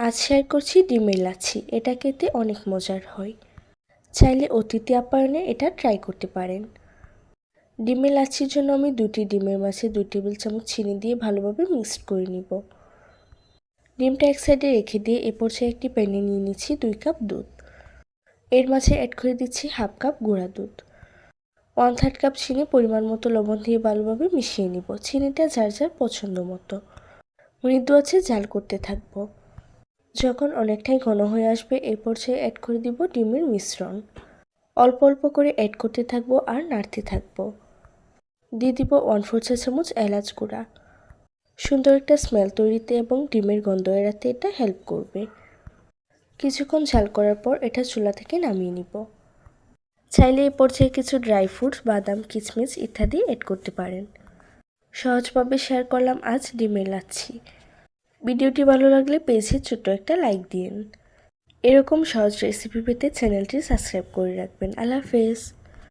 আজ শেয়ার করছি ডিমের লাচ্ছি। এটা খেতে অনেক মজার হয়। চাইলে অতিথি আপ্যায়নে এটা ট্রাই করতে পারেন। ডিমের লাচ্ছির জন্য আমি 2টি ডিমের মাঝে 2 টেবিল চামচ চিনি দিয়ে ভালোভাবে মিক্সড করে নিব। ডিমটা এক সাইডে রেখে দিয়ে এ পর্যায়ে একটি প্যানে নিয়ে নিচ্ছি 2 কাপ দুধ। এর মাঝে অ্যাড করে দিচ্ছি হাফ কাপ গুঁড়া দুধ, 1/3 কাপ চিনি, পরিমাণ মতো লবণ দিয়ে ভালোভাবে মিশিয়ে নিব। চিনিটা যার যার পছন্দ মতো মৃদু আঁচে জাল করতে থাকবো। যখন অনেকটাই ঘন হয়ে আসবে এই পর্যায়ে অ্যাড করে দিব ডিমের মিশ্রণ। অল্প অল্প করে অ্যাড করতে থাকবো আর নাড়তে থাকবো। দিয়ে দিব 1/4 চা চামচ এলাচ গুঁড়া। সুন্দর একটা স্মেল তৈরিতে এবং ডিমের গন্ধ এড়াতে এটা হেল্প করবে। কিছুক্ষণ ঝাল করার পর এটা চুলা থেকে নামিয়ে নিব। চাইলে এই পর্যায়ে কিছু ড্রাই ফ্রুটস, বাদাম, কিশমিশ ইত্যাদি অ্যাড করতে পারেন। সহজভাবে শেয়ার করলাম আজ ডিমের লাচ্ছি। ভিডিওটি ভালো লাগলে পেজে ছোট্ট একটা লাইক দিন। এরকম সহজ রেসিপি পেতে চ্যানেলটি সাবস্ক্রাইব করে রাখবেন। আল্লাহ হাফেজ।